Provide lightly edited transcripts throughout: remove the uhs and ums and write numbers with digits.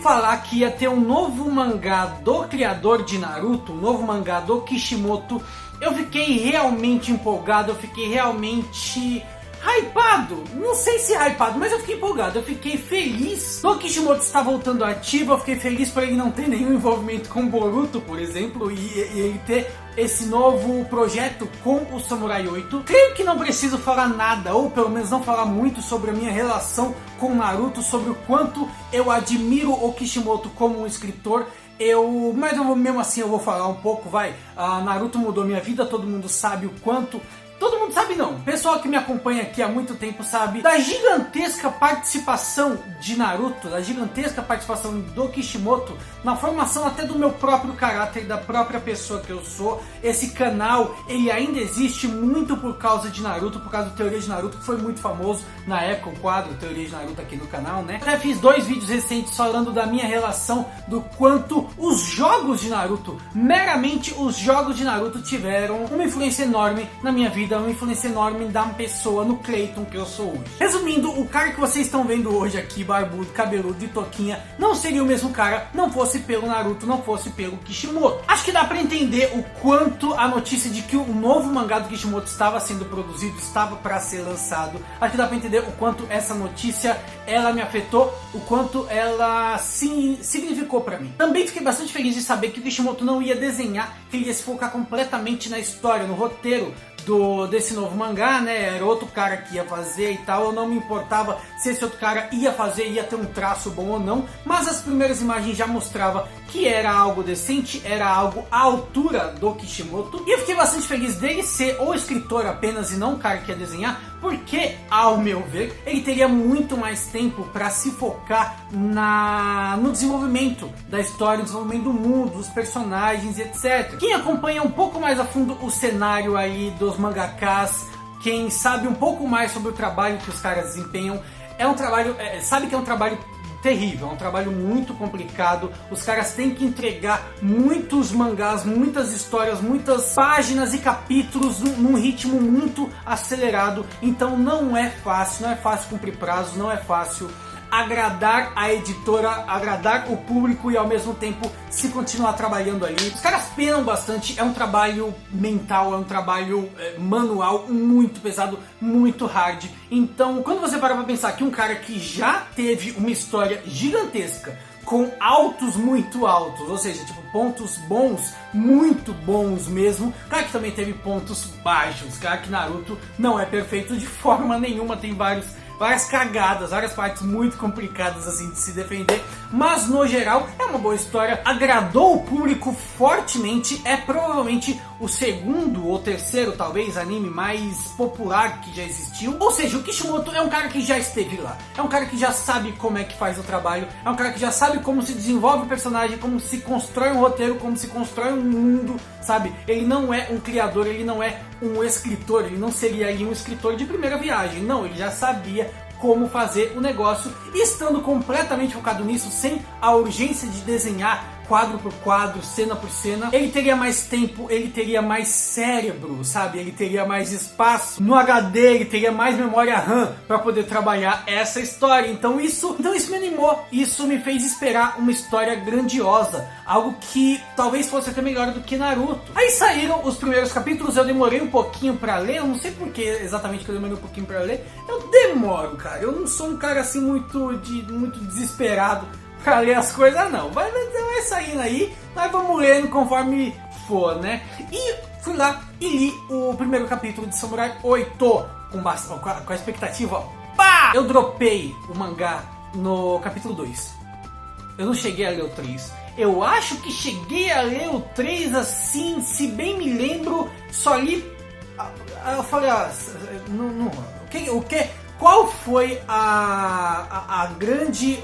falar que ia ter um novo mangá do criador de Naruto, um novo mangá do Kishimoto, eu fiquei realmente empolgado, eu fiquei realmente hypado. Não sei se hypado, mas eu fiquei empolgado, eu fiquei feliz. O Kishimoto está voltando ativo, eu fiquei feliz por ele não ter nenhum envolvimento com Boruto, por exemplo, e ele ter esse novo projeto com o Samurai 8. Creio que não preciso falar nada, ou pelo menos não falar muito sobre a minha relação com Naruto, sobre o quanto eu admiro o Kishimoto como um escritor. Mas mesmo assim eu vou falar um pouco, vai. Naruto mudou minha vida, todo mundo sabe o quanto... Todo mundo sabe não, o pessoal que me acompanha aqui há muito tempo sabe da gigantesca participação de Naruto, da gigantesca participação do Kishimoto na formação até do meu próprio caráter, da própria pessoa que eu sou. Esse canal, ele ainda existe muito por causa de Naruto, por causa do Teoria de Naruto, que foi muito famoso na época, o quadro Teoria de Naruto aqui no canal, né? Até fiz 2 vídeos recentes falando da minha relação, do quanto os jogos de Naruto, meramente os jogos de Naruto, tiveram uma influência enorme na minha vida, uma influência enorme da pessoa, no Clayton que eu sou hoje. Resumindo, o cara que vocês estão vendo hoje aqui, barbudo, cabeludo, de toquinha, não seria o mesmo cara, não fosse pelo Naruto, não fosse pelo Kishimoto. Acho que dá pra entender o quanto a notícia de que o novo mangá do Kishimoto estava sendo produzido, estava pra ser lançado, acho que dá pra entender o quanto essa notícia, ela me afetou, o quanto ela significou pra mim. Também fiquei bastante feliz de saber que o Kishimoto não ia desenhar, que ele ia se focar completamente na história, no roteiro desse novo mangá, né? Era outro cara que ia fazer e tal. Eu não me importava se esse outro cara ia fazer, ia ter um traço bom ou não, mas as primeiras imagens já mostravam que era algo decente, era algo à altura do Kishimoto. E eu fiquei bastante feliz dele ser o escritor apenas e não o cara que ia desenhar, porque, ao meu ver, ele teria muito mais tempo para se focar no desenvolvimento da história, no desenvolvimento do mundo, dos personagens, etc. Quem acompanha um pouco mais a fundo o cenário aí dos mangakas, quem sabe um pouco mais sobre o trabalho que os caras desempenham, sabe que é um trabalho terrível, é um trabalho muito complicado. Os caras têm que entregar muitos mangás, muitas histórias, muitas páginas e capítulos num ritmo muito acelerado. Então não é fácil cumprir prazos, não é fácil agradar a editora, agradar o público e ao mesmo tempo se continuar trabalhando ali. Os caras penam bastante, é um trabalho mental, é um trabalho manual muito pesado, muito hard. Então quando você para pra pensar que um cara que já teve uma história gigantesca, com altos muito altos, ou seja, tipo pontos bons, muito bons mesmo, cara que também teve pontos baixos, cara que Naruto não é perfeito de forma nenhuma, tem várias cagadas, várias partes muito complicadas assim de se defender, mas no geral é uma boa história, agradou o público fortemente, é provavelmente o segundo ou terceiro talvez anime mais popular que já existiu. Ou seja, o Kishimoto é um cara que já esteve lá, é um cara que já sabe como é que faz o trabalho, é um cara que já sabe como se desenvolve o personagem, como se constrói um roteiro, como se constrói um mundo, sabe? Ele não é um criador, ele não é um escritor, ele não seria aí um escritor de primeira viagem, não, ele já sabia como fazer o negócio, e estando completamente focado nisso, sem a urgência de desenhar quadro por quadro, cena por cena, ele teria mais tempo, ele teria mais cérebro, sabe? Ele teria mais espaço no HD, ele teria mais memória RAM para poder trabalhar essa história. Então isso me animou, isso me fez esperar uma história grandiosa, algo que talvez fosse até melhor do que Naruto. Aí saíram os primeiros capítulos, eu demorei um pouquinho para ler, eu não sei por que exatamente que eu demorei um pouquinho para ler, eu demoro, cara, eu não sou um cara assim muito desesperado pra ler as coisas, não. Vai saindo aí, nós vamos lendo conforme for, né? E fui lá e li o primeiro capítulo de Samurai 8 com a expectativa, ó, pá! Eu dropei o mangá no capítulo 2. Eu não cheguei a ler o 3. Eu acho que cheguei a ler o 3 assim, se bem me lembro, só li... Eu falei, qual foi a grande...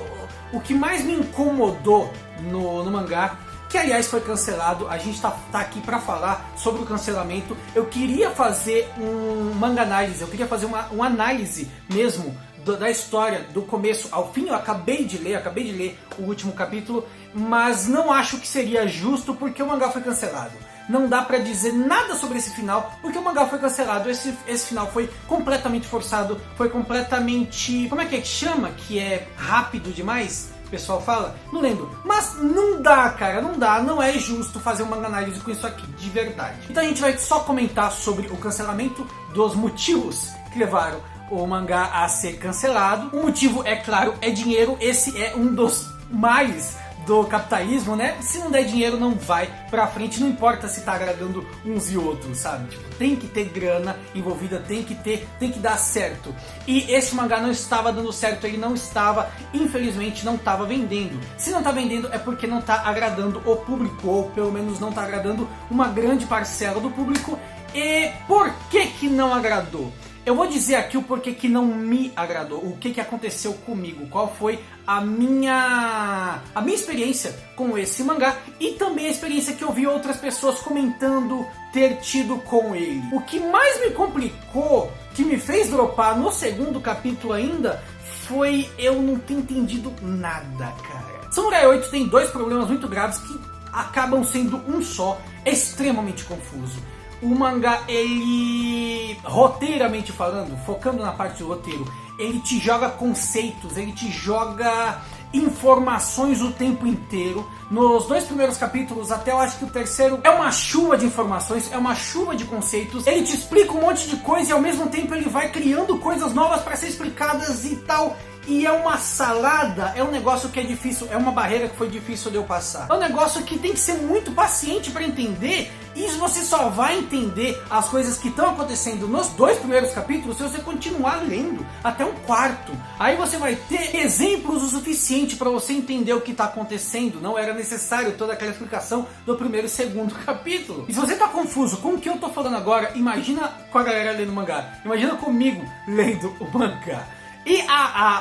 O que mais me incomodou no mangá, que aliás foi cancelado, a gente tá aqui pra falar sobre o cancelamento. Eu queria fazer um manga análise, eu queria fazer uma análise mesmo da história, do começo ao fim. Eu acabei de ler o último capítulo, mas não acho que seria justo porque o mangá foi cancelado. Não dá pra dizer nada sobre esse final, porque o mangá foi cancelado. Esse final foi completamente forçado, foi completamente... Como é que chama? Que é rápido demais? o pessoal fala? Não lembro. Mas não dá, cara, não dá, não é justo fazer uma análise com isso aqui, de verdade. Então a gente vai só comentar sobre o cancelamento, dos motivos que levaram o mangá a ser cancelado. O motivo, é claro, é dinheiro. Esse é um dos males do capitalismo, né? Se não der dinheiro, não vai pra frente, não importa se tá agradando uns e outros, sabe? Tipo, tem que ter grana envolvida, tem que dar certo. E esse mangá não estava dando certo, ele não estava, infelizmente, não estava vendendo. Se não tá vendendo é porque não tá agradando o público, ou pelo menos não tá agradando uma grande parcela do público. E por que não agradou? Eu vou dizer aqui o porquê que não me agradou, o que aconteceu comigo, qual foi a minha experiência com esse mangá e também a experiência que eu vi outras pessoas comentando ter tido com ele. O que mais me complicou, que me fez dropar no segundo capítulo ainda, foi eu não ter entendido nada, cara. Samurai 8 tem dois problemas muito graves que acabam sendo um só, é extremamente confuso. O mangá, ele, roteiramente falando, focando na parte do roteiro, ele te joga conceitos, ele te joga informações o tempo inteiro. Nos dois primeiros capítulos, até eu acho que o terceiro, é uma chuva de informações, é uma chuva de conceitos. Ele te explica um monte de coisa e ao mesmo tempo ele vai criando coisas novas para ser explicadas e tal. E é uma salada, é um negócio que é difícil, é uma barreira que foi difícil de eu passar. É um negócio que tem que ser muito paciente para entender. E você só vai entender as coisas que estão acontecendo nos dois primeiros capítulos se você continuar lendo até um quarto. Aí você vai ter exemplos o suficiente para você entender o que está acontecendo. Não era necessário toda aquela explicação do primeiro e segundo capítulo. E se você está confuso com o que eu estou falando agora, imagina com a galera lendo o mangá. Imagina comigo lendo o mangá. E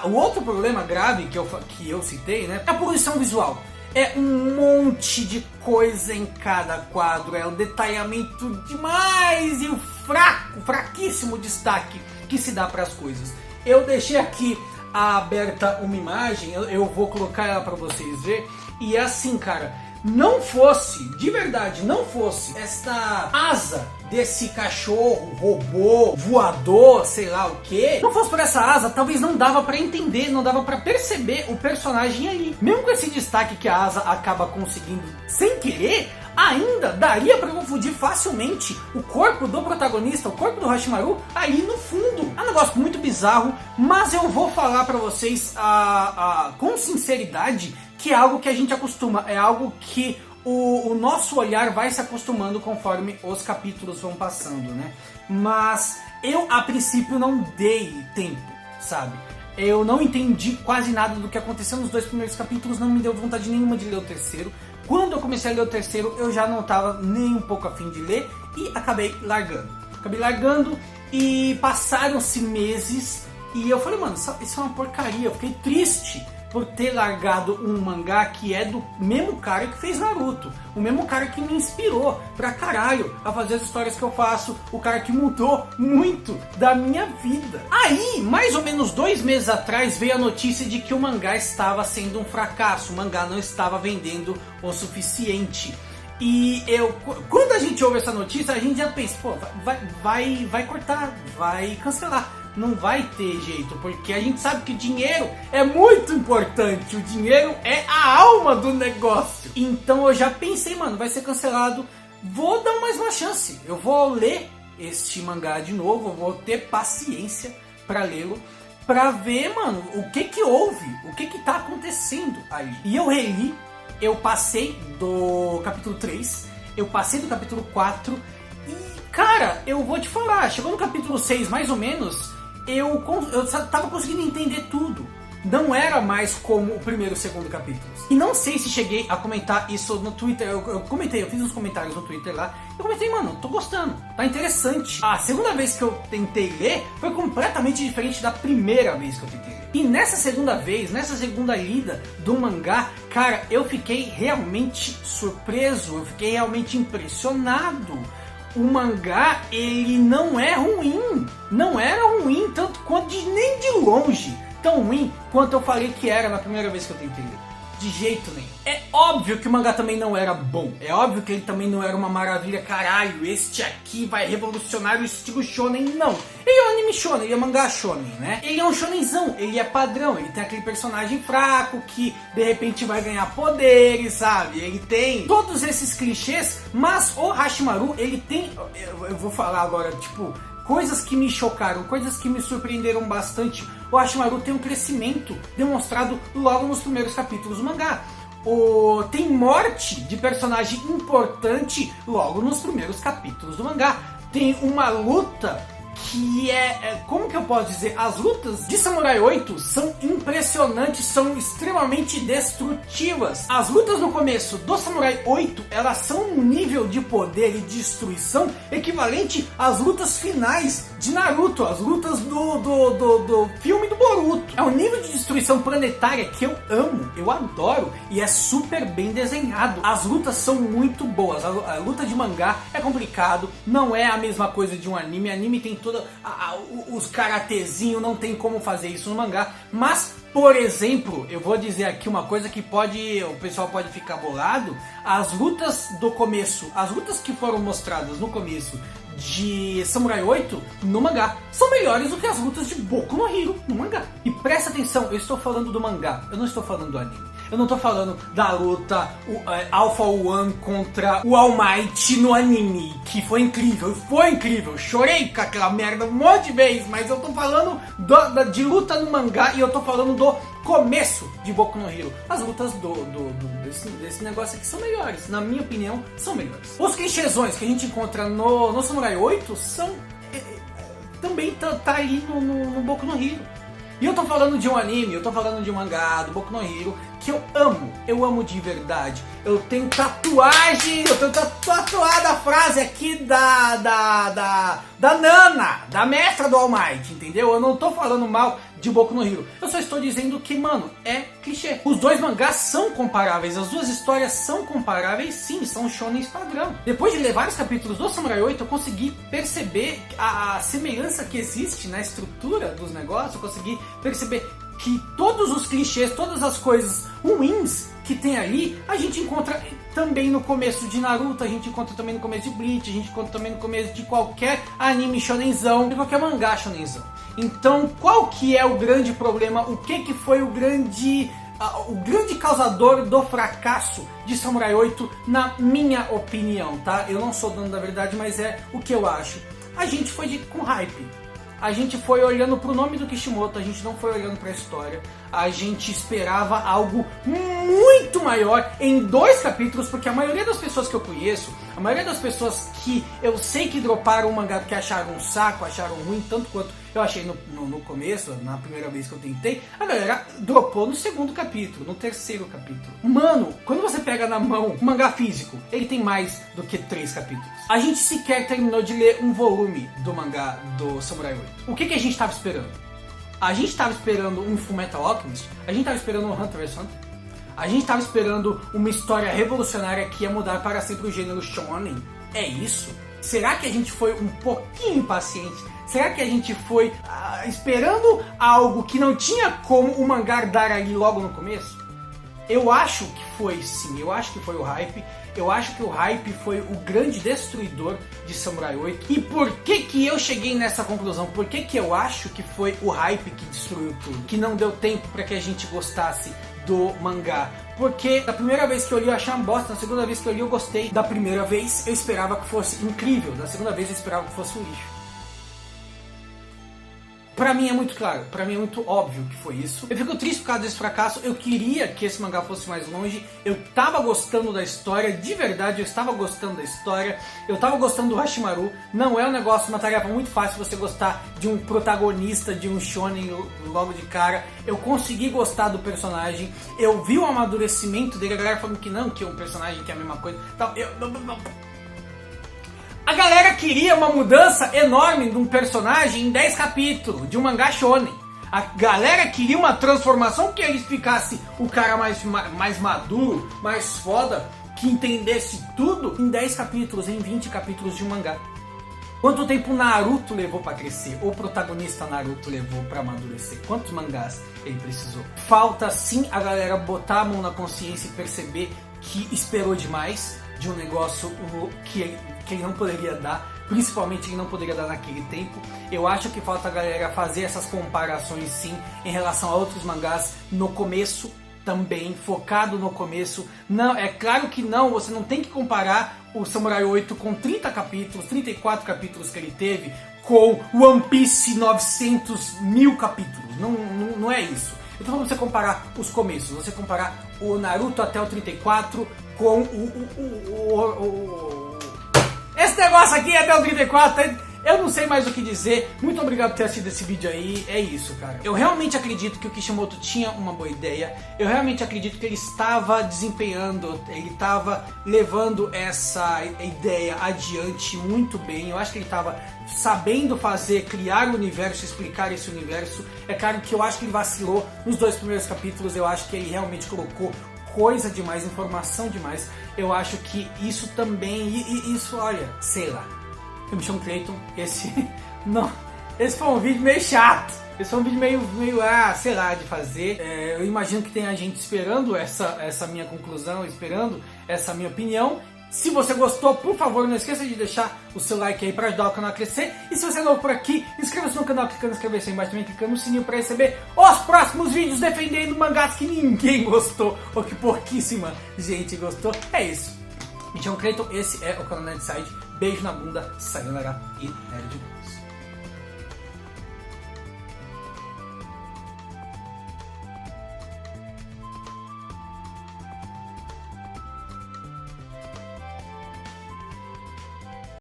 o outro problema grave que eu citei, né, é a poluição visual. É um monte de coisa em cada quadro, é um detalhamento demais e o fraquíssimo destaque que se dá para as coisas. Eu deixei aqui aberta uma imagem, eu vou colocar ela para vocês verem, e é assim, cara, não fosse, de verdade, não fosse esta asa desse cachorro, robô, voador, sei lá o que, não fosse por essa asa, talvez não dava pra entender, não dava pra perceber o personagem ali. Mesmo com esse destaque que a asa acaba conseguindo sem querer, ainda daria pra confundir facilmente o corpo do protagonista, o corpo do Hashimaru, aí no fundo. É um negócio muito bizarro, mas eu vou falar pra vocês com sinceridade que é algo que a gente acostuma, é algo que o nosso olhar vai se acostumando conforme os capítulos vão passando, né? Mas eu, a princípio, não dei tempo, sabe? Eu não entendi quase nada do que aconteceu nos dois primeiros capítulos, não me deu vontade nenhuma de ler o terceiro. Quando eu comecei a ler o terceiro, eu já não estava nem um pouco a fim de ler e acabei largando. E passaram-se meses e eu falei, mano, isso é uma porcaria. Eu fiquei triste por ter largado um mangá que é do mesmo cara que fez Naruto, o mesmo cara que me inspirou pra caralho a fazer as histórias que eu faço, o cara que mudou muito da minha vida. Aí, mais ou menos 2 meses atrás, veio a notícia de que o mangá estava sendo um fracasso, o mangá não estava vendendo o suficiente. E quando a gente ouve essa notícia, a gente já pensa, pô, vai cortar, vai cancelar. Não vai ter jeito, porque a gente sabe que o dinheiro é muito importante, o dinheiro é a alma do negócio. Então eu já pensei, mano, vai ser cancelado, vou dar mais uma chance, eu vou ler este mangá de novo, eu vou ter paciência pra lê-lo, pra ver, mano, o que houve, o que tá acontecendo aí. E eu reli, eu passei do capítulo 3, eu passei do capítulo 4 e, cara, eu vou te falar, chegou no capítulo 6 mais ou menos, eu tava conseguindo entender tudo. Não era mais como o primeiro e o segundo capítulos. E não sei se cheguei a comentar isso no Twitter. Eu comentei, eu fiz uns comentários no Twitter lá. Eu comentei, mano, tô gostando, tá interessante. A segunda vez que eu tentei ler foi completamente diferente da primeira vez que eu tentei ler. E nessa segunda vez, nessa segunda lida do mangá, cara, eu fiquei realmente surpreso, eu fiquei realmente impressionado. O mangá, ele não é ruim, não era ruim tanto quanto nem de longe tão ruim quanto eu falei que era na primeira vez que eu tentei ler. De jeito nenhum. É óbvio que o mangá também não era bom. É óbvio que ele também não era uma maravilha. Caralho, este aqui vai revolucionar o estilo shonen. Não. Ele é um anime shonen, ele é um mangá shonen, né? Ele é um shonenzão, ele é padrão. Ele tem aquele personagem fraco que de repente vai ganhar poderes, sabe? Ele tem todos esses clichês. Mas o Hashimaru, ele tem... Eu vou falar agora, tipo... coisas que me chocaram, coisas que me surpreenderam bastante. O Hashimaru tem um crescimento demonstrado logo nos primeiros capítulos do mangá. Tem morte de personagem importante logo nos primeiros capítulos do mangá. Tem uma luta que como que eu posso dizer? As lutas de Samurai 8 são impressionantes, são extremamente destrutivas. As lutas no começo do Samurai 8, elas são um nível de poder e destruição equivalente às lutas finais de Naruto, as lutas do filme do Boruto. É um nível de destruição planetária que eu amo, eu adoro, e é super bem desenhado. As lutas são muito boas. A luta de mangá é complicado, não é a mesma coisa de um anime. Anime tem toda os karatezinhos, não tem como fazer isso no mangá. Mas, por exemplo, eu vou dizer aqui uma coisa que o pessoal pode ficar bolado. As lutas do começo, as lutas que foram mostradas no começo de Samurai 8 no mangá são melhores do que as lutas de Boku no Hero no mangá. E presta atenção, eu estou falando do mangá, eu não estou falando do anime. Eu não estou falando da luta Alpha One contra o All Might no anime, que foi incrível, chorei com aquela merda um monte de vezes, mas eu estou falando de luta no mangá e eu estou falando do começo de Boku no Hero. As lutas desse negócio aqui são melhores, na minha opinião, são melhores. Os clichêsões que a gente encontra no Samurai 8 são... também tá ali no Boku no Hero. E eu tô falando de um anime, eu tô falando de um mangá, do Boku no Hero, que eu amo de verdade. Eu tenho tatuagem, eu tenho tatuada a frase aqui da Nana, da mestra do All Might, entendeu? Eu não tô falando mal de Boku no Hero, eu só estou dizendo que, mano, é clichê. Os dois mangás são comparáveis, as duas histórias são comparáveis, sim, são shonens padrão. Depois de ler vários capítulos do Samurai 8, eu consegui perceber a semelhança que existe na estrutura dos negócios, eu consegui perceber que todos os clichês, todas as coisas ruins que tem ali, a gente encontra também no começo de Naruto, a gente encontra também no começo de Bleach, a gente encontra também no começo de qualquer anime shonenzão, de qualquer mangá shonenzão. Então, qual que é o grande problema? O que foi o grande causador do fracasso de Samurai 8, na minha opinião, tá? Eu não sou dono da verdade, mas é o que eu acho. A gente foi com hype. A gente foi olhando pro nome do Kishimoto, a gente não foi olhando pra história. A gente esperava algo muito maior em 2 capítulos, porque a maioria das pessoas que eu conheço, a maioria das pessoas que eu sei que droparam o mangá porque acharam um saco, acharam ruim, tanto quanto eu achei no começo, na primeira vez que eu tentei, a galera dropou no 2º capítulo, no 3º capítulo. Mano, quando você pega na mão o mangá físico, ele tem mais do que 3 capítulos. A gente sequer terminou de ler um volume do mangá do Samurai 8. O que a gente estava esperando? A gente estava esperando um Fullmetal Alchemist? A gente estava esperando um Hunter x Hunter? A gente estava esperando uma história revolucionária que ia mudar para sempre o gênero shonen? É isso? Será que a gente foi um pouquinho impaciente? Será que a gente foi esperando algo que não tinha como o mangá dar ali logo no começo? Eu acho que foi sim, eu acho que foi o hype. Eu acho que o hype foi o grande destruidor de Samurai 8. E por que eu cheguei nessa conclusão? Por que eu acho que foi o hype que destruiu tudo? Que não deu tempo para que a gente gostasse do mangá? Porque da primeira vez que eu li eu achei uma bosta, na segunda vez que eu li eu gostei. Da primeira vez eu esperava que fosse incrível, da segunda vez eu esperava que fosse um lixo. Pra mim é muito claro, pra mim é muito óbvio que foi isso. Eu fico triste por causa desse fracasso, eu queria que esse mangá fosse mais longe. Eu tava gostando da história, de verdade eu estava gostando da história. Eu tava gostando do Hashimaru. Não é um negócio, uma tarefa muito fácil você gostar de um protagonista, de um shonen logo de cara. Eu consegui gostar do personagem, eu vi o amadurecimento dele, a galera falando que não, que é um personagem que é a mesma coisa. Então, a galera queria uma mudança enorme de um personagem em 10 capítulos, de um mangá shonen. A galera queria uma transformação que ele ficasse o cara mais maduro, mais foda, que entendesse tudo em 10 capítulos, em 20 capítulos de um mangá. Quanto tempo Naruto levou pra crescer? O protagonista Naruto levou pra amadurecer? Quantos mangás ele precisou? Falta sim a galera botar a mão na consciência e perceber que esperou demais de um negócio que ele não poderia dar, principalmente ele não poderia dar naquele tempo. Eu acho que falta a galera fazer essas comparações sim em relação a outros mangás no começo também, focado no começo. Não, é claro que não, você não tem que comparar o Samurai 8 com 30 capítulos, 34 capítulos que ele teve, com One Piece 900.000 capítulos. Não é isso. Eu tô falando você comparar os começos, você comparar o Naruto até o 34 com esse negócio aqui até o 34, eu não sei mais o que dizer. Muito obrigado por ter assistido esse vídeo aí. É isso, cara. Eu realmente acredito que o Kishimoto tinha uma boa ideia. Eu realmente acredito que ele estava desempenhando, ele estava levando essa ideia adiante muito bem. Eu acho que ele estava sabendo fazer, criar o universo, explicar esse universo. É claro que eu acho que ele vacilou nos 2 primeiros capítulos. Eu acho que ele realmente colocou coisa demais, informação demais. Eu acho que isso também, isso, olha, sei lá. Eu me chamo Clayton, esse foi um vídeo meio chato, esse foi um vídeo meio sei lá, de fazer. Eu imagino que tenha gente esperando essa minha conclusão, esperando essa minha opinião. Se você gostou, por favor, não esqueça de deixar o seu like aí para ajudar o canal a crescer. E se você é novo por aqui, inscreva-se no canal clicando em inscrever-se aí embaixo, também clicando no sininho para receber os próximos vídeos defendendo mangás que ninguém gostou, ou que pouquíssima gente gostou. É isso. Me chamo Clayton, esse é o canal Nerdside. Beijo na bunda, sayonara e nerd.